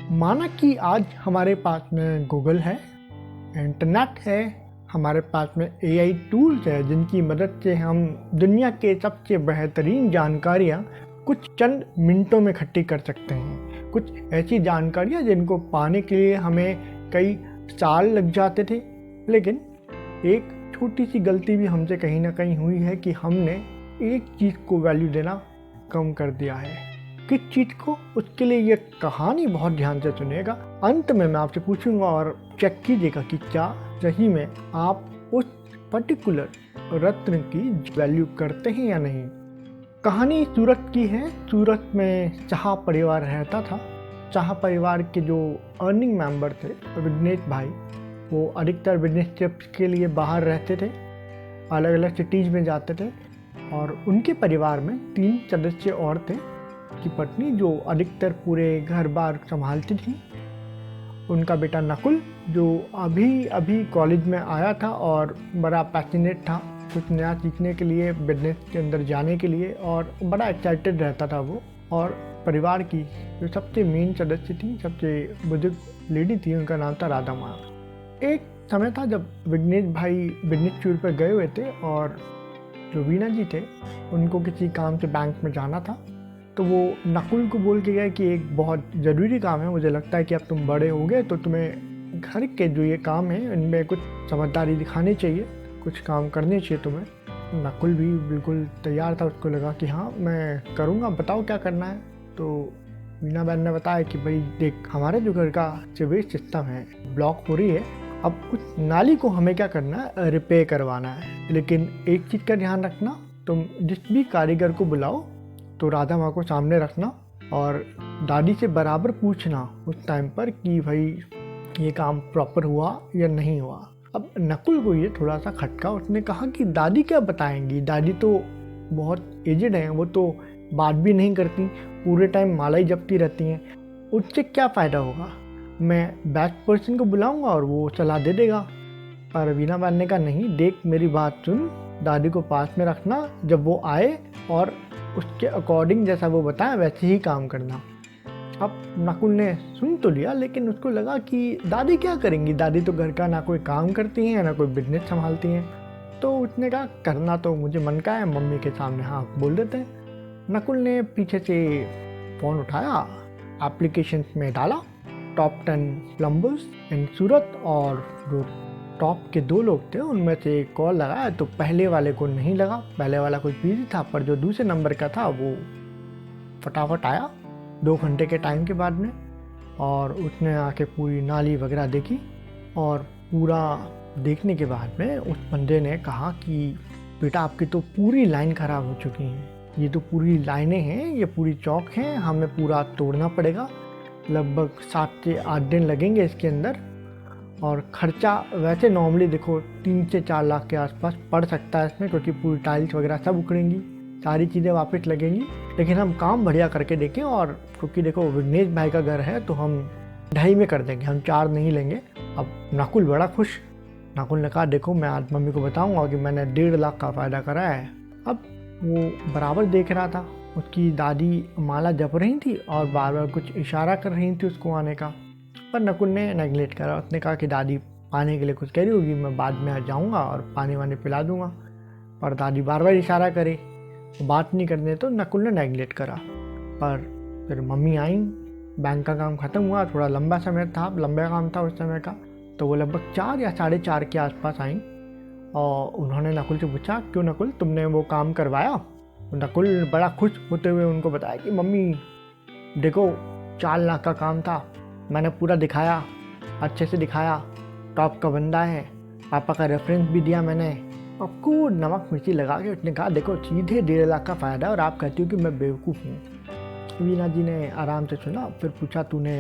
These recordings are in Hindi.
माना कि आज हमारे पास में गूगल है, इंटरनेट है, हमारे पास में एआई टूल्स है जिनकी मदद से हम दुनिया के सबसे बेहतरीन जानकारियाँ कुछ चंद मिनटों में इकट्ठी कर सकते हैं। कुछ ऐसी जानकारियाँ जिनको पाने के लिए हमें कई साल लग जाते थे, लेकिन एक छोटी सी गलती भी हमसे कहीं ना कहीं हुई है कि हमने एक चीज़ को वैल्यू देना कम कर दिया है। किस चीज़ को, उसके लिए ये कहानी बहुत ध्यान से सुनिएगा। अंत में मैं आपसे पूछूंगा और चेक कीजिएगा कि क्या सही में आप उस पर्टिकुलर रत्न की वैल्यू करते हैं या नहीं। कहानी सूरत की है। सूरत में शाह परिवार रहता था। शाह परिवार के जो अर्निंग मेंबर थे विघ्नेश भाई, वो अधिकतर बिजनेस ट्रिप्स के लिए बाहर रहते थे, अलग अलग सिटीज़ में जाते थे और उनके परिवार में 3 सदस्य और थे की पत्नी जो अधिकतर पूरे घर बार संभालती थी। उनका बेटा नकुल जो अभी कॉलेज में आया था और बड़ा पैशनेट था कुछ नया सीखने के लिए, बिजनेस के अंदर जाने के लिए, और बड़ा एक्साइटेड रहता था वो। और परिवार की जो सबसे मेन सदस्य थी, सबसे बुजुर्ग लेडी थी, उनका नाम था राधा माँ। एक समय था जब विघ्नेश भाई बिजनेस टूर पर गए हुए थे और जो वीना जी थे उनको किसी काम से बैंक में जाना था, तो वो नकुल को बोल के गए कि एक बहुत ज़रूरी काम है, मुझे लगता है कि अब तुम बड़े हो गए तो तुम्हें घर के जो ये काम है इनमें कुछ समझदारी दिखानी चाहिए, कुछ काम करने चाहिए तुम्हें। नकुल भी बिल्कुल तैयार था, उसको लगा कि हाँ मैं करूँगा, बताओ क्या करना है। तो वीना बहन ने बताया कि भाई देख, हमारे जो घर का सीवेज सिस्टम है ब्लॉक हो रही है, अब उस नाली को हमें क्या करना है, रिपेयर करवाना है। लेकिन एक चीज़ का ध्यान रखना, तुम जिस भी कारीगर को बुलाओ तो राधा माँ को सामने रखना और दादी से बराबर पूछना उस टाइम पर कि भाई ये काम प्रॉपर हुआ या नहीं हुआ। अब नकुल को ये थोड़ा सा खटका, उसने कहा कि दादी क्या बताएंगी, दादी तो बहुत एजेड हैं, वो तो बात भी नहीं करती, पूरे टाइम माला ही जपती रहती हैं, उससे क्या फ़ायदा होगा, मैं बेस्ट पर्सन को बुलाऊंगा और वो सलाह दे देगा। पर वीना बहन ने कहा नहीं, देख मेरी बात सुन, दादी को पास में रखना, जब वो आए और उसके अकॉर्डिंग जैसा वो बताया वैसे ही काम करना। अब नकुल ने सुन तो लिया, लेकिन उसको लगा कि दादी क्या करेंगी, दादी तो घर का ना कोई काम करती हैं ना कोई बिजनेस संभालती हैं। तो उसने कहा करना तो मुझे मन का है, मम्मी के सामने हाँ बोल देते हैं। नकुल ने पीछे से फ़ोन उठाया, एप्लीकेशन में डाला टॉप 10 प्लम्बर्स इन सूरत, और जो टॉप के 2 लोग थे उनमें से कॉल लगाया तो पहले वाले को नहीं लगा, पहले वाला कुछ बिजी था, पर जो दूसरे नंबर का था वो फटाफट आया 2 घंटे के टाइम के बाद में। और उसने आके पूरी नाली वगैरह देखी और पूरा देखने के बाद में उस बंदे ने कहा कि बेटा आपकी तो पूरी लाइन ख़राब हो चुकी है, ये तो पूरी लाइनें हैं, ये पूरी चौक हैं, हमें पूरा तोड़ना पड़ेगा, लगभग 7 से 8 दिन लगेंगे इसके अंदर, और ख़र्चा वैसे नॉर्मली देखो 3 से 4 लाख के आसपास पड़ सकता है इसमें, क्योंकि पूरी टाइल्स वगैरह सब उखड़ेंगी, सारी चीज़ें वापस लगेंगी, लेकिन हम काम बढ़िया करके देखें। और क्योंकि देखो विघ्नेश भाई का घर है तो हम 2.5 में कर देंगे, हम 4 नहीं लेंगे। अब नकुल बड़ा खुश। नकुल ने कहा देखो मैं आज मम्मी को बताऊँगा कि मैंने 1.5 लाख का फ़ायदा करा है। अब वो बराबर देख रहा था, उसकी दादी माला जप रही थी और बार बार कुछ इशारा कर रही थी उसको आने का, पर नकुल ने नेगलेक्ट करा। उसने कहा कि दादी पानी के लिए कुछ कह रही होगी, मैं बाद में आ जाऊँगा और पानी वानी पिला दूँगा, पर दादी बार बार इशारा करे, बात नहीं करने, तो नकुल ने नेगलेक्ट करा। पर फिर मम्मी आई, बैंक का काम ख़त्म हुआ, थोड़ा लंबा समय था, लंबा काम था उस समय का, तो वो लगभग 4 या 4:30 के आसपास आई और उन्होंने नकुल से पूछा क्यों नकुल तुमने वो काम करवाया। तो नकुल बड़ा खुश होते हुए उनको बताया कि मम्मी देखो 4 लाख का काम था, मैंने पूरा दिखाया, अच्छे से दिखाया, टॉप का बंदा है, पापा का रेफरेंस भी दिया मैंने। आपको नमक मिर्ची लगा के उसने कहा देखो सीधे 1.5 लाख का फ़ायदा और आप कहती हो कि मैं बेवकूफ़ हूँ। वीना जी ने आराम से सुना, फिर पूछा तूने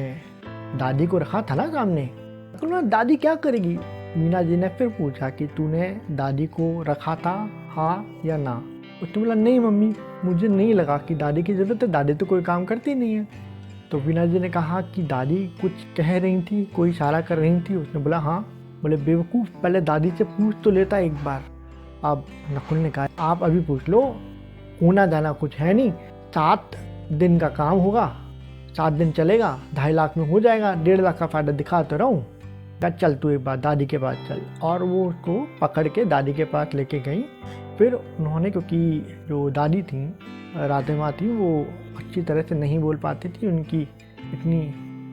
दादी को रखा था ना सामने। तो दादी क्या करेगी। वीना जी ने फिर पूछा कि तूने दादी को रखा था हाँ या ना। उसने बोला नहीं मम्मी, मुझे नहीं लगा कि दादी की ज़रूरत है, दादी तो कोई काम करती नहीं है। तो वीना जी ने कहा कि दादी कुछ कह रही थी, कोई इशारा कर रही थी। उसने बोला हाँ। बोले बेवकूफ़, पहले दादी से पूछ तो लेता एक बार। अब नकुल ने कहा आप अभी पूछ लो, होना जाना कुछ है नहीं, 7 दिन का काम होगा, 7 दिन चलेगा, 2.5 लाख में हो जाएगा, 1.5 लाख का फ़ायदा दिखा तो रहा हूँ, चल तू एक बार दादी के पास चल। और वो उसको पकड़ के दादी के पास लेके गई। फिर उन्होंने, क्योंकि जो दादी थी, राधे माँ थी, वो अच्छी तरह से नहीं बोल पाती थी, उनकी इतनी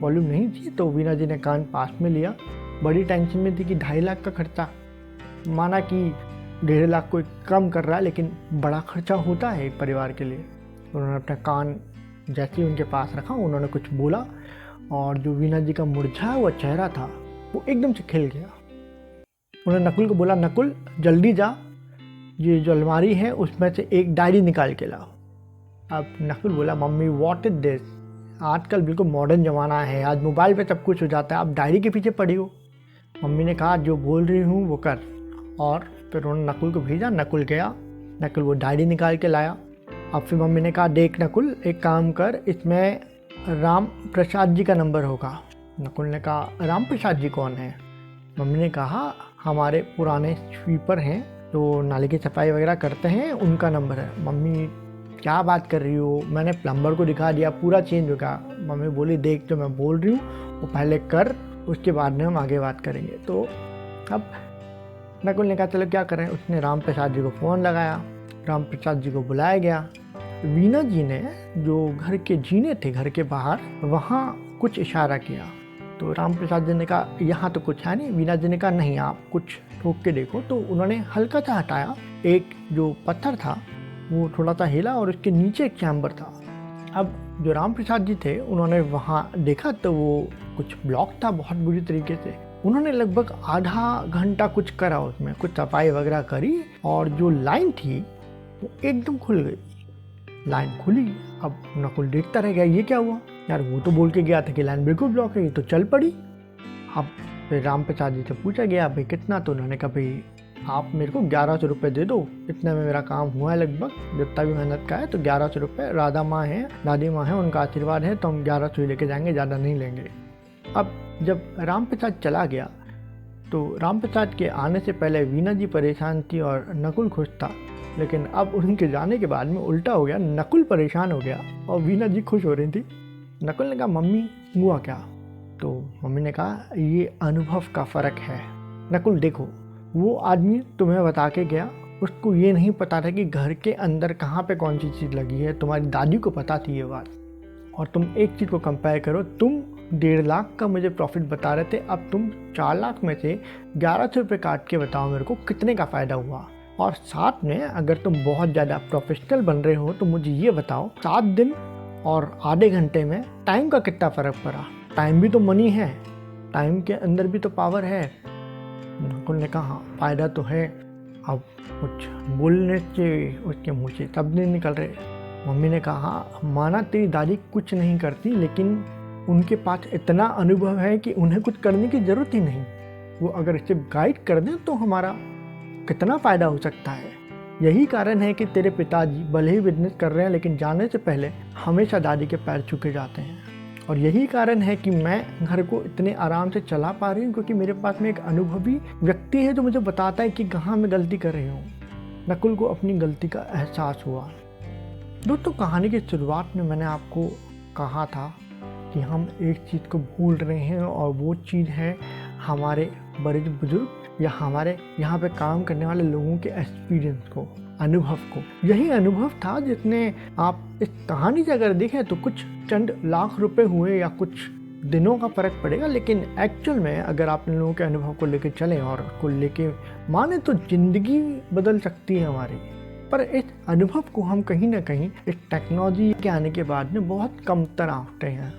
वॉल्यूम नहीं थी, तो वीना जी ने कान पास में लिया। बड़ी टेंशन में थी कि 2.5 लाख का खर्चा, माना कि 1.5 लाख कोई कम कर रहा है, लेकिन बड़ा खर्चा होता है एक परिवार के लिए। उन्होंने अपना कान जैसे ही उनके पास रखा, उन्होंने कुछ बोला और जो वीना जी का मुरझाया हुआ चेहरा था वो एकदम से खिल गया। उन्होंने नकुल को बोला, नकुल जल्दी जा, ये जो अलमारी है उसमें से एक डायरी निकाल के लाओ। अब नकुल बोला, मम्मी व्हाट इज दिस, आजकल बिल्कुल मॉडर्न ज़माना है, आज मोबाइल पे सब कुछ हो जाता है, आप डायरी के पीछे पड़ी हो। मम्मी ने कहा, जो बोल रही हूँ वो कर। और फिर उन्होंने नकुल को भेजा, नकुल गया, नकुल वो डायरी निकाल के लाया। अब फिर मम्मी ने कहा, देख नकुल एक काम कर, इसमें राम प्रसाद जी का नंबर होगा। नकुल ने कहा, राम प्रसाद जी कौन है? मम्मी ने कहा, हमारे पुराने स्वीपर हैं जो नाले की सफाई वगैरह करते हैं, उनका नंबर है। मम्मी क्या बात कर रही हो? मैंने प्लम्बर को दिखा दिया, पूरा चेंज हो गया। मम्मी बोली, देख जो मैं बोल रही हूँ वो पहले कर, उसके बाद में हम आगे बात करेंगे। तो अब नकुल ने कहा, चलो क्या करें। उसने राम प्रसाद जी को फ़ोन लगाया, राम प्रसाद जी को बुलाया गया। वीना जी ने जो घर के जीने थे घर के बाहर, वहाँ कुछ इशारा किया। तो राम प्रसाद जी ने कहा, यहाँ तो कुछ है नहीं। वीना जी ने कहा, नहीं आप कुछ ठोक के देखो। तो उन्होंने हल्का सा हटाया, एक जो पत्थर था वो थोड़ा सा हिला और उसके नीचे एक चैम्बर था। अब जो राम प्रसाद जी थे उन्होंने वहाँ देखा तो वो कुछ ब्लॉक था बहुत बुरी तरीके से। उन्होंने लगभग आधा घंटा कुछ करा, उसमें कुछ सफाई वगैरह करी और जो लाइन थी वो एकदम खुल गई। लाइन खुली। अब नकुल देखता रह गया, ये क्या हुआ यार, वो तो बोल के गया था कि लाइन बिल्कुल ब्लॉक है, ये तो चल पड़ी। अब फिर राम प्रसाद जी से पूछा गया, भाई कितना? तो उन्होंने कहा, भाई आप मेरे को 1100 रुपये दे दो, इतने में मेरा काम हुआ है लगभग, जितना भी मेहनत का है। तो 1100 रुपये, राधा माँ हैं, दादी माँ हैं, उनका आशीर्वाद है, तो हम 1100 ही लेके जाएंगे, ज़्यादा नहीं लेंगे। अब जब राम प्रसाद चला गया तो राम प्रसाद के आने से पहले वीना जी परेशान थी और नकुल खुश था, लेकिन अब उनके जाने के बाद में उल्टा हो गया, नकुल परेशान हो गया और वीना जी खुश हो रही थी। नकुल ने कहा, मम्मी हुआ क्या? तो मम्मी ने कहा, ये अनुभव का फ़र्क है। नकुल देखो, वो आदमी तुम्हें बता के गया, उसको ये नहीं पता था कि घर के अंदर कहाँ पे कौन सी चीज़ लगी है। तुम्हारी दादी को पता थी ये बात। और तुम एक चीज़ को कंपेयर करो, तुम 1.5 लाख का मुझे प्रॉफिट बता रहे थे, अब तुम 4 लाख में से 1100 रुपये काट के बताओ मेरे को कितने का फ़ायदा हुआ। और साथ में अगर तुम बहुत ज़्यादा प्रोफेशनल बन रहे हो तो मुझे ये बताओ, 7 दिन और आधे घंटे में टाइम का कितना फ़र्क पड़ा? टाइम भी तो मनी है, टाइम के अंदर भी तो पावर है। नकुल ने कहा, हाँ फ़ायदा तो है। अब कुछ बोलने से उसके मुँह से शब्द नहीं निकल रहे। मम्मी ने कहा, हाँ माना तेरी दादी कुछ नहीं करती, लेकिन उनके पास इतना अनुभव है कि उन्हें कुछ करने की ज़रूरत ही नहीं। वो अगर इसे गाइड कर दें तो हमारा कितना फ़ायदा हो सकता है। यही कारण है कि तेरे पिताजी भले ही बिजनेस कर रहे हैं, लेकिन जाने से पहले हमेशा दादी के पैर छू के जाते हैं। और यही कारण है कि मैं घर को इतने आराम से चला पा रही हूँ, क्योंकि मेरे पास में एक अनुभवी व्यक्ति है जो मुझे बताता है कि कहाँ मैं गलती कर रही हूँ। नकुल को अपनी गलती का एहसास हुआ। दोस्तों, कहानी की शुरुआत में मैंने आपको कहा था कि हम एक चीज़ को भूल रहे हैं, और वो चीज़ है हमारे बड़े बुजुर्ग या हमारे यहाँ पे काम करने वाले लोगों के एक्सपीरियंस को, अनुभव को। यही अनुभव था जिसने, आप इस कहानी से अगर देखें तो कुछ चंद लाख रुपए हुए या कुछ दिनों का फ़र्क पड़ेगा, लेकिन एक्चुअल में अगर आप इन लोगों के अनुभव को लेकर चलें और उसको लेके माने तो ज़िंदगी बदल सकती है हमारी। पर इस अनुभव को हम कहीं ना कहीं इस टेक्नोलॉजी के आने के बाद में बहुत कम तरह उठते हैं।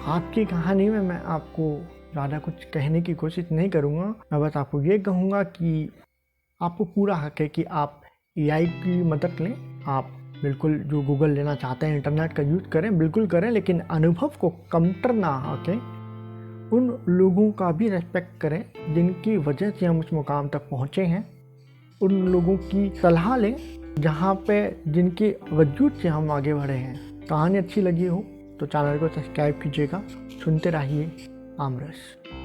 आज की कहानी में मैं आपको ज़्यादा कुछ कहने की कोशिश नहीं करूँगा। मैं बस आपको ये कहूँगा कि आपको पूरा हक है कि आप AI की मदद लें। आप बिल्कुल जो गूगल लेना चाहते हैं, इंटरनेट का यूज़ करें, बिल्कुल करें, लेकिन अनुभव को कमतर ना आके उन लोगों का भी रेस्पेक्ट करें जिनकी वजह से हम उस मुकाम तक पहुँचे हैं। उन लोगों की सलाह लें जहाँ पे जिनके वजूद से हम आगे बढ़े हैं। कहानी अच्छी लगी हो तो चैनल को सब्सक्राइब कीजिएगा। सुनते रहिए आमरस।